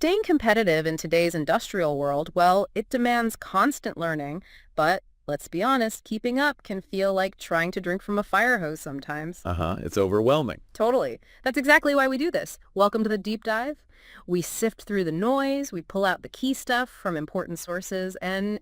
Staying competitive in today's industrial world, well, it demands constant learning, but let's be honest, keeping up can feel like trying to drink from a fire hose sometimes. It's overwhelming. Totally. That's exactly why we do this. Welcome to the deep dive. We sift through the noise, we pull out the key stuff from important sources, and,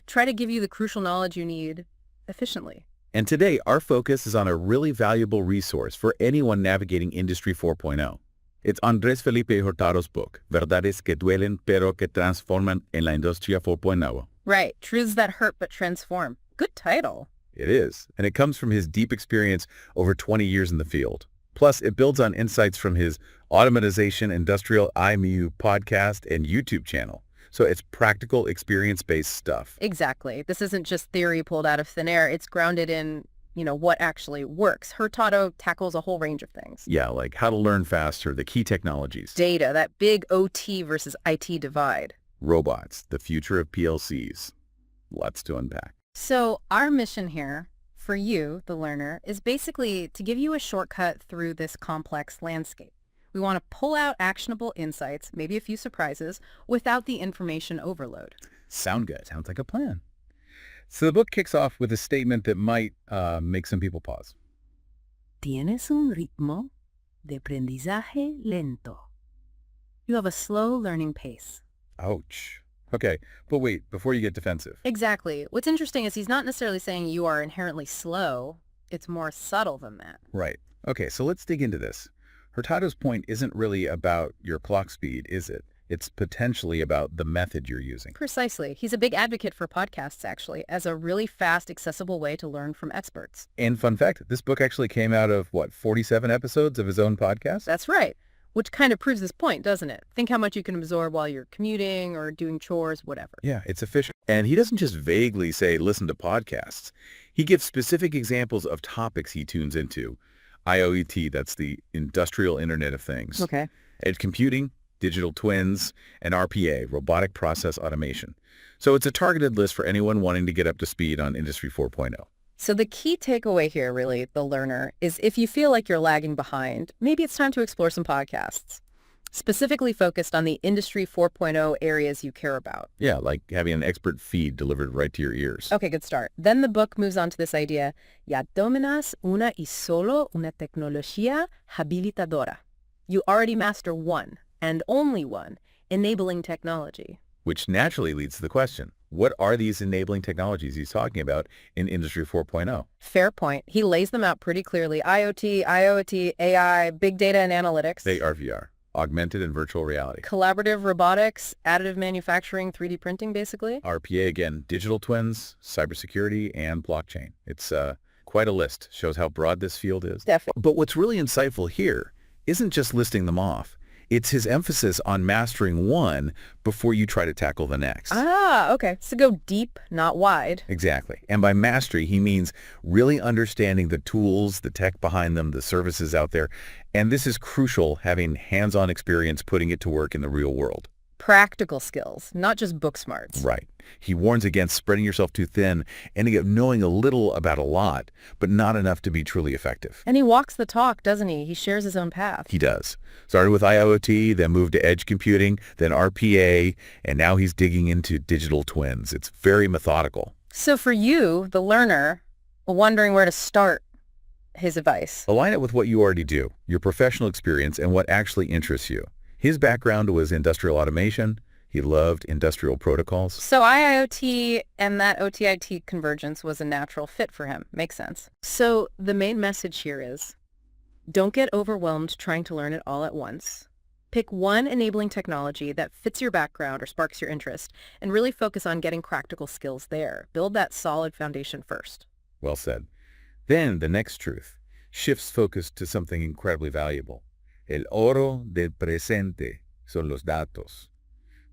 try to give you the crucial knowledge you need efficiently. And today, our focus is on a really valuable resource for anyone navigating Industry 4.0. It's Andrés Felipe Hurtado's book, Verdades que duelen pero que transforman en la Industria 4.0. Right. Truths that hurt but transform. Good title. It is, and it comes from his deep experience over 20 years in the field. Plus, it builds on insights from his Automatization Industrial IMU podcast and YouTube channel. So it's practical, experience-based stuff. Exactly. This isn't just theory pulled out of thin air. It's grounded in, what actually works. Hurtado tackles a whole range of things. Yeah, like how to learn faster, the key technologies. Data, that big OT versus IT divide. Robots, the future of PLCs. Lots to unpack. So our mission here, for you, the learner, is basically to give you a shortcut through this complex landscape. We want to pull out actionable insights, maybe a few surprises, without the information overload. Sound good. Sounds like a plan. So the book kicks off with a statement that might make some people pause. Tienes un ritmo de aprendizaje lento. You have a slow learning pace. Ouch. Okay, but wait, before you get defensive. Exactly. What's interesting is he's not necessarily saying you are inherently slow. It's more subtle than that. Right. Okay, so let's dig into this. Hurtado's point isn't really about your clock speed, is it? It's potentially about the method you're using. Precisely. He's a big advocate for podcasts, actually, as a really fast, accessible way to learn from experts. And fun fact, this book actually came out of, 47 episodes of his own podcast? That's right. Which kind of proves this point, doesn't it? Think how much you can absorb while you're commuting or doing chores, whatever. Yeah, it's efficient. And he doesn't just vaguely say, listen to podcasts. He gives specific examples of topics he tunes into. IoT, that's the Industrial Internet of Things. Okay. Edge computing, digital twins, and RPA, robotic process automation. So it's a targeted list for anyone wanting to get up to speed on Industry 4.0. So the key takeaway here, really, the learner, is if you feel like you're lagging behind, maybe it's time to explore some podcasts, specifically focused on the Industry 4.0 areas you care about. Yeah, like having an expert feed delivered right to your ears. Okay, good start. Then the book moves on to this idea, ya dominas una y solo una tecnología habilitadora. You already master one, and only one, enabling technology. Which naturally leads to the question, what are these enabling technologies he's talking about in Industry 4.0? Fair point. He lays them out pretty clearly. IoT, IoT, AI, big data and analytics. AR/VR, augmented and virtual reality. Collaborative robotics, additive manufacturing, 3D printing, basically. RPA, again, digital twins, cybersecurity, and blockchain. It's quite a list. Shows how broad this field is. Definitely. But what's really insightful here isn't just listing them off. It's his emphasis on mastering one before you try to tackle the next. Ah, okay. So go deep, not wide. Exactly. And by mastery, he means really understanding the tools, the tech behind them, the services out there. And this is crucial, having hands-on experience putting it to work in the real world. Practical skills, not just book smarts. Right. He warns against spreading yourself too thin, ending up knowing a little about a lot, but not enough to be truly effective. And he walks the talk, doesn't he? He shares his own path. He does. Started with IoT, then moved to edge computing, then RPA, and now he's digging into digital twins. It's very methodical. So for you, the learner, wondering where to start, his advice. Align it with what you already do, your professional experience, and what actually interests you. His background was industrial automation. He loved industrial protocols. So IIoT and that OT-IT convergence was a natural fit for him. Makes sense. So the main message here is, don't get overwhelmed trying to learn it all at once. Pick one enabling technology that fits your background or sparks your interest, and really focus on getting practical skills there. Build that solid foundation first. Well said. Then the next truth shifts focus to something incredibly valuable. El oro del presente son los datos.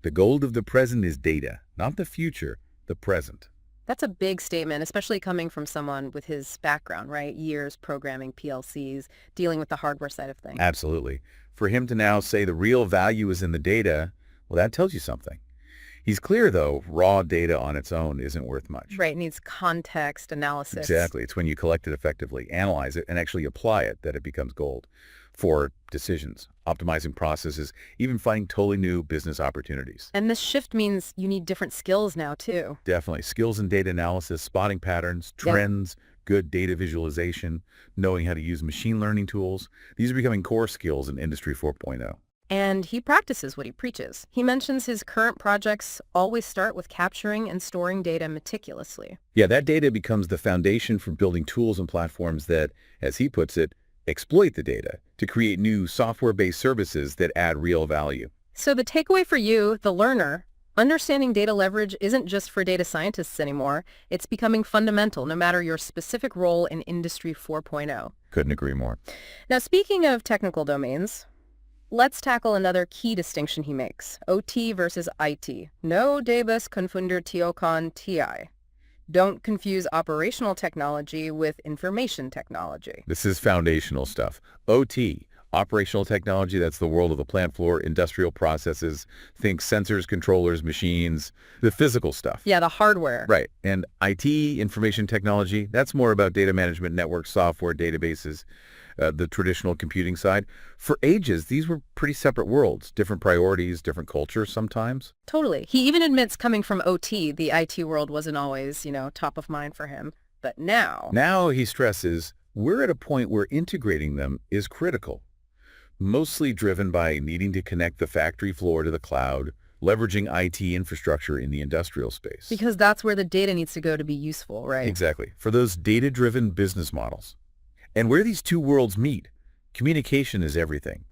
The gold of the present is data, not the future, the present. That's a big statement, especially coming from someone with his background, right? Years programming PLCs, dealing with the hardware side of things. Absolutely. For him to now say the real value is in the data, well, that tells you something. He's clear, though, raw data on its own isn't worth much. Right, it needs context, analysis. Exactly. It's when you collect it effectively, analyze it, and actually apply it that it becomes gold. for decisions, optimizing processes, even finding totally new business opportunities. And this shift means you need different skills now, too. Definitely. Skills in data analysis, spotting patterns, Yep. trends, good data visualization, knowing how to use machine learning tools. These are becoming core skills in Industry 4.0. And he practices what he preaches. He mentions his current projects always start with capturing and storing data meticulously. Yeah, that data becomes the foundation for building tools and platforms that, as he puts it, exploit the data to create new software-based services that add real value. So the takeaway for you, the learner, understanding data leverage isn't just for data scientists anymore. It's becoming fundamental no matter your specific role in Industry 4.0. Couldn't agree more. Now, speaking of technical domains, let's tackle another key distinction he makes, OT versus IT. No debes confundir tio con TI. Don't confuse operational technology with information technology. This is foundational stuff. OT, operational technology, that's the world of the plant floor, industrial processes, think sensors, controllers, machines, the physical stuff. Yeah, the hardware. Right. And IT, information technology, that's more about data management, network software, databases, the traditional computing side. For ages, these were pretty separate worlds, different priorities, different cultures sometimes. Totally. He even admits coming from OT, the IT world wasn't always, top of mind for him. But now... Now, he stresses, we're at a point where integrating them is critical, mostly driven by needing to connect the factory floor to the cloud, leveraging IT infrastructure in the industrial space. Because that's where the data needs to go to be useful, right? Exactly. For those data-driven business models. And where these two worlds meet, communication is everything.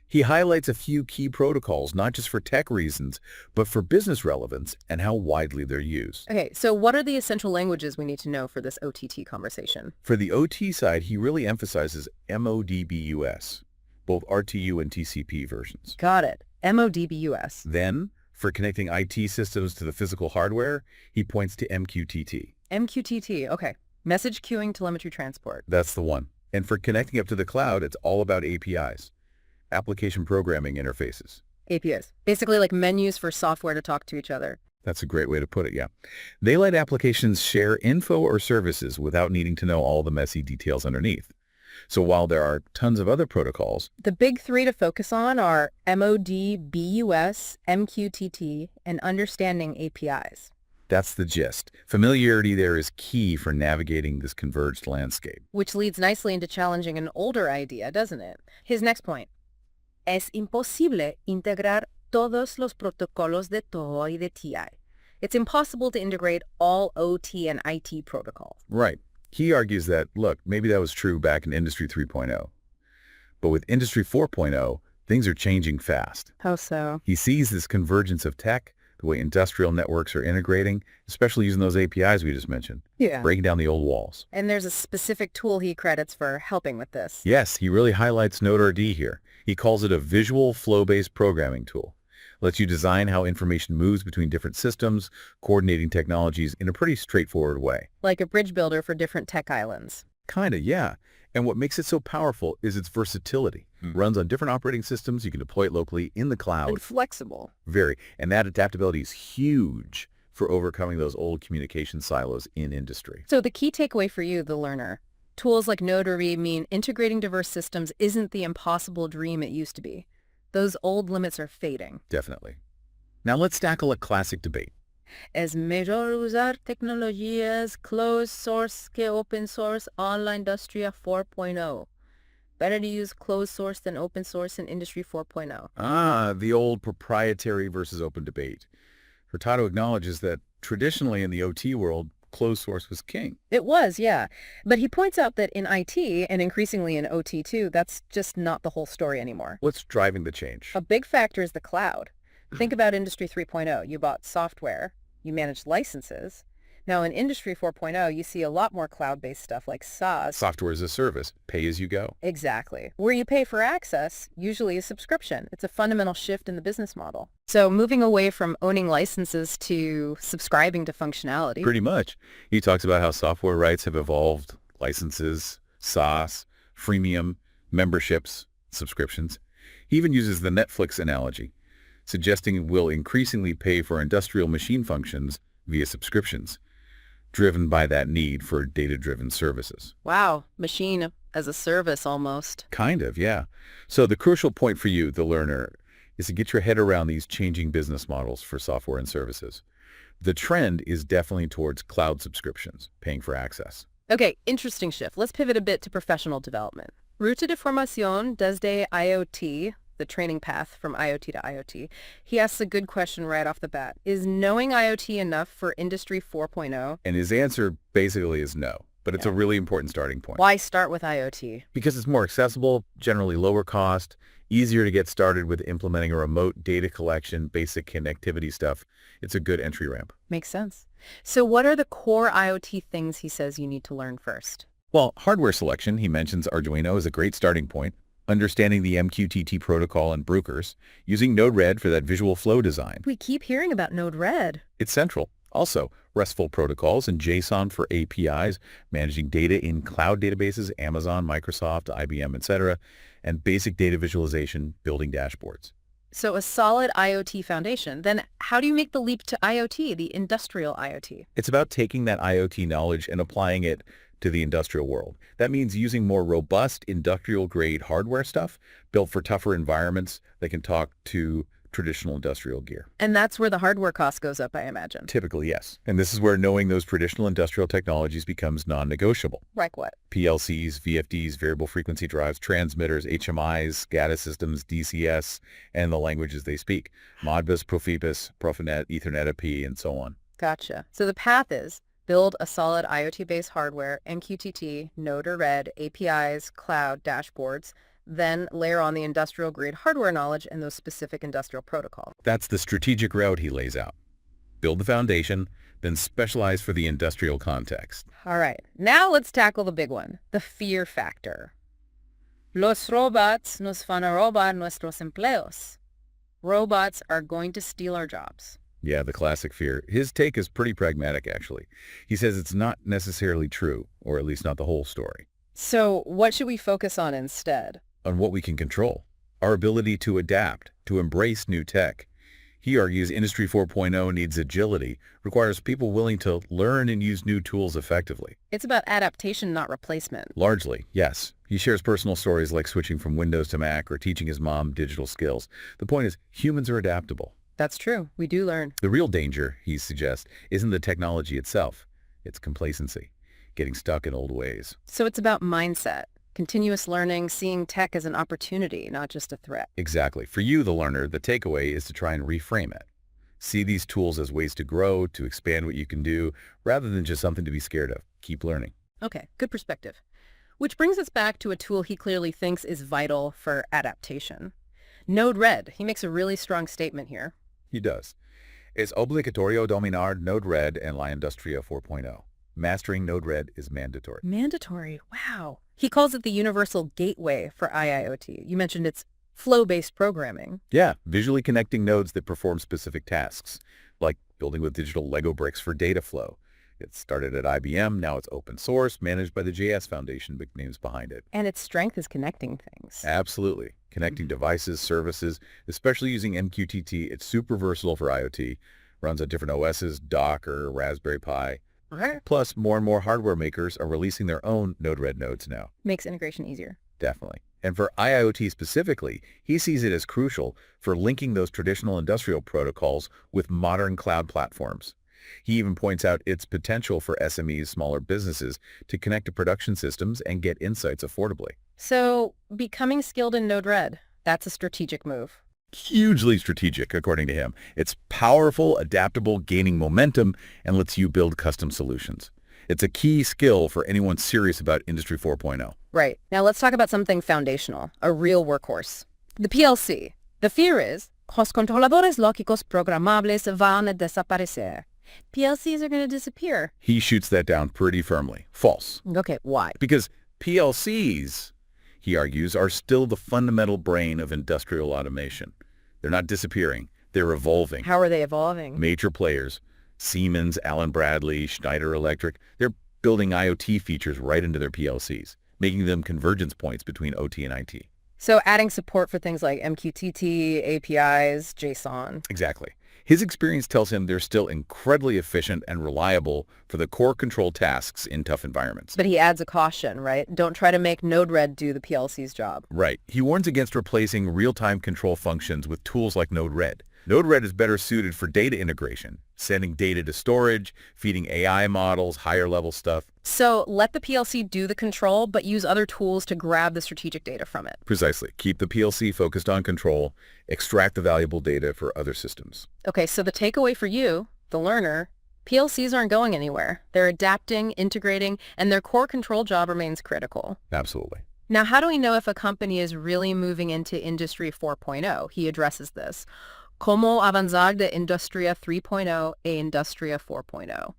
He highlights a few key protocols, not just for tech reasons, but for business relevance and how widely they're used. Okay, so what are the essential languages we need to know for this OTT conversation? For the OT side, he really emphasizes MODBUS, both RTU and TCP versions. Got it. MODBUS. Then, for connecting IT systems to the physical hardware, he points to MQTT. MQTT, okay. Message queuing telemetry transport. That's the one. And for connecting up to the cloud, it's all about APIs, application programming interfaces. APIs. Basically like menus for software to talk to each other. That's a great way to put it, yeah. They let applications share info or services without needing to know all the messy details underneath. So while there are tons of other protocols, the big three to focus on are MODBUS, MQTT, and understanding APIs. that's the gist. Familiarity there is key for navigating this converged landscape. Which leads nicely into challenging an older idea, doesn't it? His next point. Es imposible integrar todos los protocolos de TO y de TI. It's impossible to integrate all OT and IT protocols. Right. He argues that, look, maybe that was true back in Industry 3.0. But with Industry 4.0, things are changing fast. How so? He sees this convergence of tech, the way industrial networks are integrating, especially using those APIs we just mentioned, Yeah. breaking down the old walls. And there's a specific tool he credits for helping with this. Yes, he really highlights Node-RD here. He calls it a visual flow-based programming tool. Lets you design how information moves between different systems, coordinating technologies in a pretty straightforward way. Like a bridge builder for different tech islands. Kinda, yeah. And what makes it so powerful is its versatility. Runs on different operating systems. You can deploy it locally in the cloud. And flexible. Very. And that adaptability is huge for overcoming those old communication silos in industry. So the key takeaway for you, the learner, tools like Node-RD mean integrating diverse systems isn't the impossible dream it used to be. Those old limits are fading. Definitely. Now let's tackle a classic debate. Es mejor usar tecnologías closed source que open source on la Industria 4.0. Better to use closed source than open source in Industry 4.0. Ah, the old proprietary versus open debate. Hurtado acknowledges that traditionally in the OT world, closed source was king. It was, yeah. But he points out that in IT, and increasingly in OT too, that's just not the whole story anymore. What's driving the change? A big factor is the cloud. Think about Industry 3.0. You bought software. You managed licenses. Now in Industry 4.0, you see a lot more cloud-based stuff like SaaS. Software as a service, pay as you go. Exactly. Where you pay for access, usually a subscription. It's a fundamental shift in the business model. So moving away from owning licenses to subscribing to functionality. Pretty much. He talks about how software rights have evolved, licenses, SaaS, freemium, memberships, subscriptions. He even uses the Netflix analogy, suggesting we'll increasingly pay for industrial machine functions via subscriptions. driven by that need for data-driven services. Wow, machine as a service almost. Kind of, yeah. So the crucial point for you, the learner, is to get your head around these changing business models for software and services. The trend is definitely towards cloud subscriptions, paying for access. Okay, interesting shift. Let's pivot a bit to professional development. Ruta de formación desde IoT, the training path from IoT to IoT. He asks a good question right off the bat. Is knowing IoT enough for Industry 4.0? And his answer basically is no, but it's a really important starting point. Why start with IoT? Because it's more accessible, generally lower cost, easier to get started with implementing a remote data collection, basic connectivity stuff. It's a good entry ramp. Makes sense. So what are the core IoT things he says you need to learn first? Well, hardware selection, he mentions Arduino is a great starting point. Understanding the MQTT protocol and Brukers, using Node-RED for that visual flow design. We keep hearing about Node-RED. It's central. Also, RESTful protocols and JSON for APIs, managing data in cloud databases, Amazon, Microsoft, IBM, etc., and basic data visualization, building dashboards. So a solid IoT foundation. Then how do you make the leap to IoT, the industrial IoT? It's about taking that IoT knowledge and applying it to the industrial world. That means using more robust industrial-grade hardware stuff built for tougher environments that can talk to traditional industrial gear. And that's where the hardware cost goes up, I imagine. Typically, yes. And this is where knowing those traditional industrial technologies becomes non-negotiable. Like what? PLCs, VFDs, variable frequency drives, transmitters, HMIs, SCADA systems, DCS, and the languages they speak. Modbus, Profibus, Profinet, Ethernet IP, and so on. Gotcha. So the path is build a solid IoT-based hardware, MQTT, Node or Red, APIs, cloud, dashboards, then layer on the industrial-grade hardware knowledge and those specific industrial protocols. That's the strategic route he lays out. Build the foundation, then specialize for the industrial context. All right, now let's tackle the big one, the fear factor. Los robots nos van a robar nuestros empleos. Robots are going to steal our jobs. Yeah, the classic fear. His take is pretty pragmatic, actually. He says it's not necessarily true, or at least not the whole story. So what should we focus on instead? On what we can control, our ability to adapt, to embrace new tech. He argues Industry 4.0 needs agility, requires people willing to learn and use new tools effectively. It's about adaptation, not replacement. Largely, yes. He shares personal stories like switching from Windows to Mac or teaching his mom digital skills. The point is, humans are adaptable. That's true. We do learn. The real danger, he suggests, isn't the technology itself. It's complacency, getting stuck in old ways. So it's about mindset, continuous learning, seeing tech as an opportunity, not just a threat. Exactly. For you, the learner, the takeaway is to try and reframe it. See these tools as ways to grow, to expand what you can do, rather than just something to be scared of. Keep learning. Okay, good perspective. Which brings us back to a tool he clearly thinks is vital for adaptation. Node-RED. He makes a really strong statement here. He does. Es obligatorio dominar Node-RED en la Industria 4.0. Mastering Node-RED is mandatory. Mandatory. Wow. He calls it the universal gateway for IIoT. You mentioned it's flow-based programming. Yeah, visually connecting nodes that perform specific tasks, like building with digital Lego bricks for data flow. It started at IBM, now it's open source, managed by the JS Foundation, big names behind it. And its strength is connecting things. Absolutely. Connecting devices, services, especially using MQTT. It's super versatile for IoT. Runs on different OSs, Docker, Raspberry Pi. Plus, more and more hardware makers are releasing their own Node-RED nodes now. Makes integration easier. Definitely. And for IoT specifically, he sees it as crucial for linking those traditional industrial protocols with modern cloud platforms. He even points out its potential for SMEs, smaller businesses, to connect to production systems and get insights affordably. So, becoming skilled in Node-RED, that's a strategic move. Hugely strategic, according to him. It's powerful, adaptable, gaining momentum, and lets you build custom solutions. It's a key skill for anyone serious about Industry 4.0. Right. Now let's talk about something foundational, a real workhorse. The PLC. The fear is, los controladores lógicos programables van a desaparecer. PLCs are going to disappear. He shoots that down pretty firmly. False. Okay, why? Because PLCs, he argues, are still the fundamental brain of industrial automation. They're not disappearing. They're evolving. How are they evolving? Major players, Siemens, Allen Bradley, Schneider Electric, they're building IoT features right into their PLCs, making them convergence points between OT and IT. So adding support for things like MQTT, APIs, JSON. Exactly. His experience tells him they're still incredibly efficient and reliable for the core control tasks in tough environments. But he adds a caution, right? Don't try to make Node-RED do the PLC's job. Right. He warns against replacing real-time control functions with tools like Node-RED. Node-RED is better suited for data integration, sending data to storage, feeding AI models, higher-level stuff. So let the PLC do the control, but use other tools to grab the strategic data from it. Precisely. Keep the PLC focused on control, extract the valuable data for other systems. Okay, so the takeaway for you, the learner, PLCs aren't going anywhere. They're adapting, integrating, and their core control job remains critical. Absolutely. Now, how do we know if a company is really moving into Industry 4.0? He addresses this. ¿Cómo avanzar de Industria 3.0 a Industria 4.0?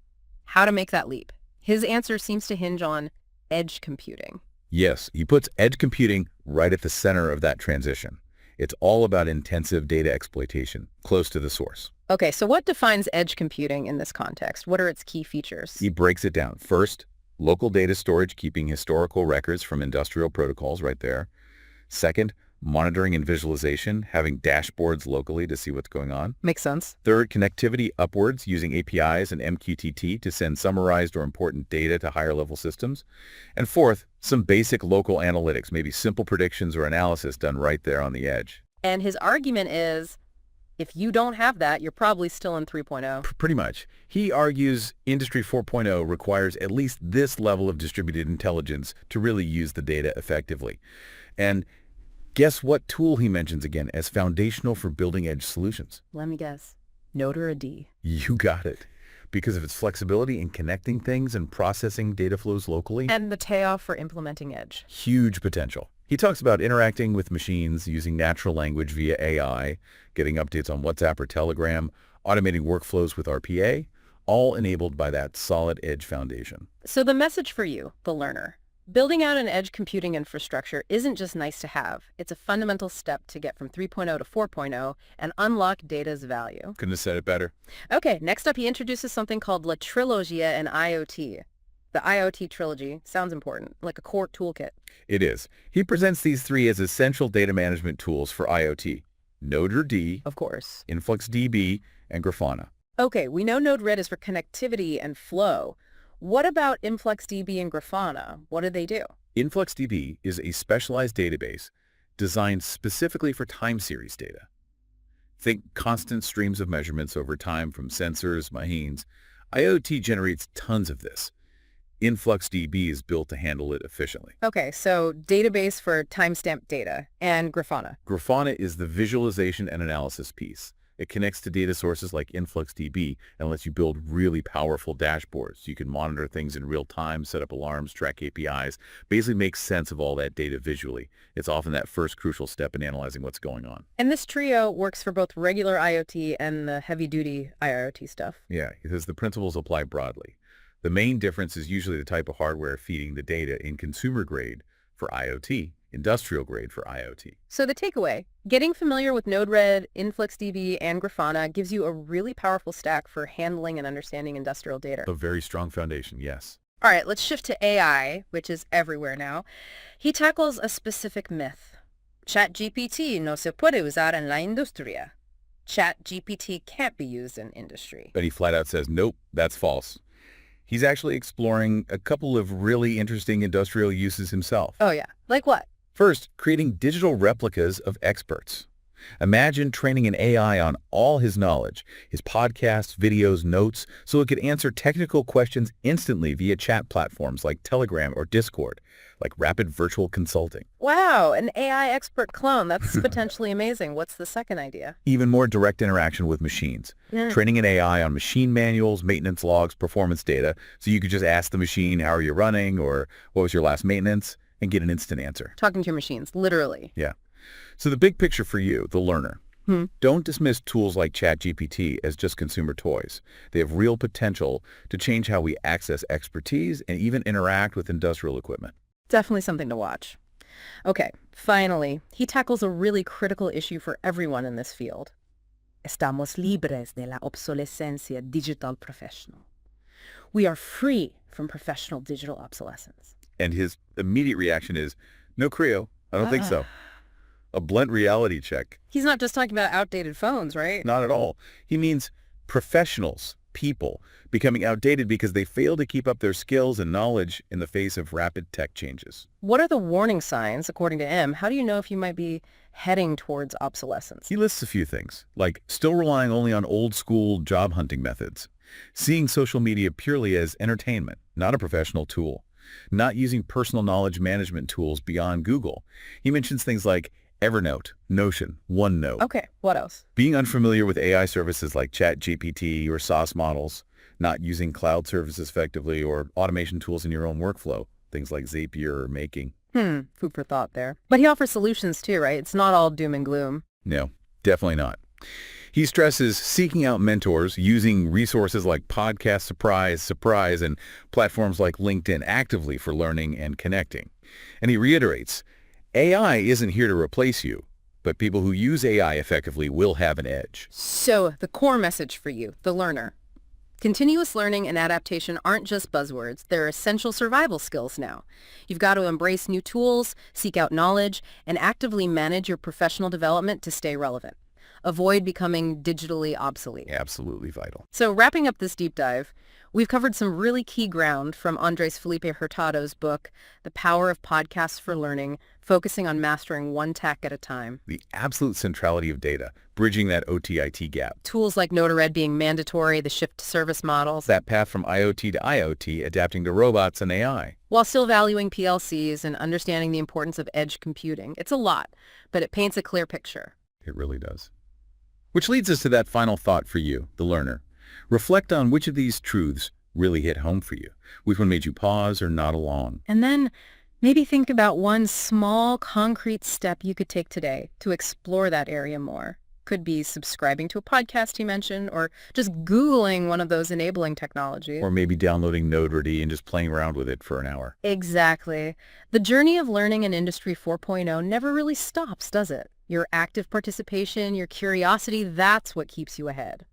How to make that leap. His answer seems to hinge on edge computing. Yes, he puts edge computing right at the center of that transition. It's all about intensive data exploitation, close to the source. Okay, so what defines edge computing in this context? What are its key features? He breaks it down. First, local data storage, keeping historical records from industrial protocols right there. Second, monitoring and visualization, having dashboards locally to see what's going on. Makes sense. Third, connectivity upwards using APIs and MQTT to send summarized or important data to higher-level systems. And fourth, some basic local analytics, maybe simple predictions or analysis done right there on the edge. And his argument is, if you don't have that, you're probably still in 3.0. Pretty much. He argues Industry 4.0 requires at least this level of distributed intelligence to really use the data effectively. And guess what tool he mentions again as foundational for building edge solutions? Let me guess. Node or a D? You got it. Because of its flexibility in connecting things and processing data flows locally. And the payoff for implementing edge. Huge potential. He talks about interacting with machines using natural language via AI, getting updates on WhatsApp or Telegram, automating workflows with RPA, all enabled by that solid edge foundation. So the message for you, the learner. Building out an edge computing infrastructure isn't just nice to have. It's a fundamental step to get from 3.0 to 4.0 and unlock data's value. Couldn't have said it better. Okay, next up he introduces something called La Trilogia in IoT. The IoT trilogy sounds important, like a core toolkit. It is. He presents these three as essential data management tools for IoT. Node or D, Of course. InfluxDB, and Grafana. Okay, we know Node-RED is for connectivity and flow. What about InfluxDB and Grafana? What do they do? InfluxDB is a specialized database designed specifically for time series data. Think constant streams of measurements over time from sensors, machines. IoT generates tons of this. InfluxDB is built to handle it efficiently. Okay, so database for timestamp data and Grafana. Grafana is the visualization and analysis piece. It connects to data sources like InfluxDB and lets you build really powerful dashboards. You can monitor things in real time, set up alarms, track APIs, basically make sense of all that data visually. It's often that first crucial step in analyzing what's going on. And this trio works for both regular IoT and the heavy-duty IoT stuff. Yeah, because the principles apply broadly. The main difference is usually the type of hardware feeding the data in consumer grade for IoT, industrial grade for IoT. So the takeaway, getting familiar with Node-RED, InfluxDB, and Grafana gives you a really powerful stack for handling and understanding industrial data. A very strong foundation, yes. All right, let's shift to AI, which is everywhere now. He tackles a specific myth. ChatGPT no se puede usar en la industria. ChatGPT can't be used in industry. But he flat out says, nope, that's false. He's actually exploring a couple of really interesting industrial uses himself. Oh yeah, like what? First, creating digital replicas of experts. Imagine training an AI on all his knowledge, his podcasts, videos, notes, so it could answer technical questions instantly via chat platforms like Telegram or Discord, like rapid virtual consulting. Wow, an AI expert clone. That's potentially amazing. What's the second idea? Even more direct interaction with machines. Training an AI on machine manuals, maintenance logs, performance data, so you could just ask the machine, how are you running, or what was your last maintenance, and get an instant answer. Talking to your machines, literally. Yeah. So the big picture for you, the learner, don't dismiss tools like ChatGPT as just consumer toys. They have real potential to change how we access expertise and even interact with industrial equipment. Definitely something to watch. Okay, finally, he tackles a really critical issue for everyone in this field. Estamos libres de la obsolescencia digital profesional. We are free from professional digital obsolescence. And his immediate reaction is, no, Creo, I don't think so. a blunt reality check. He's not just talking about outdated phones, right? Not at all. He means professionals, people, becoming outdated because they fail to keep up their skills and knowledge in the face of rapid tech changes. What are the warning signs, according to him? How do you know if you might be heading towards obsolescence? He lists a few things, like still relying only on old-school job hunting methods, seeing social media purely as entertainment, not a professional tool, not using personal knowledge management tools beyond Google. He mentions things like Evernote, Notion, OneNote. Okay, what else? Being unfamiliar with AI services like ChatGPT or SaaS models, not using cloud services effectively or automation tools in your own workflow, things like Zapier or Making. Food for thought there. But he offers solutions too, right? It's not all doom and gloom. No, definitely not. He stresses seeking out mentors, using resources like Podcast Surprise, and platforms like LinkedIn actively for learning and connecting. And he reiterates, AI isn't here to replace you, but people who use AI effectively will have an edge. So the core message for you, the learner. Continuous learning and adaptation aren't just buzzwords. They're essential survival skills now. You've got to embrace new tools, seek out knowledge, and actively manage your professional development to stay relevant. Avoid becoming digitally obsolete. Absolutely vital. So wrapping up this deep dive, we've covered some really key ground from Andres Felipe Hurtado's book, The Power of Podcasts for Learning, focusing on mastering one tack at a time. The absolute centrality of data, bridging that OTIT gap. Tools like Notared being mandatory, the shift to service models, That path from IoT to IoT, adapting to robots and AI. while still valuing PLCs and understanding the importance of edge computing. It's a lot, but it paints a clear picture. It really does. Which leads us to that final thought for you, the learner. Reflect on which of these truths really hit home for you. Which one made you pause or nod along? And then maybe think about one small, concrete step you could take today to explore that area more. Could be subscribing to a podcast he mentioned, or just Googling one of those enabling technologies. Or maybe downloading Notared and just playing around with it for an hour. Exactly. The journey of learning in Industry 4.0 never really stops, does it? Your active participation, your curiosity, that's what keeps you ahead.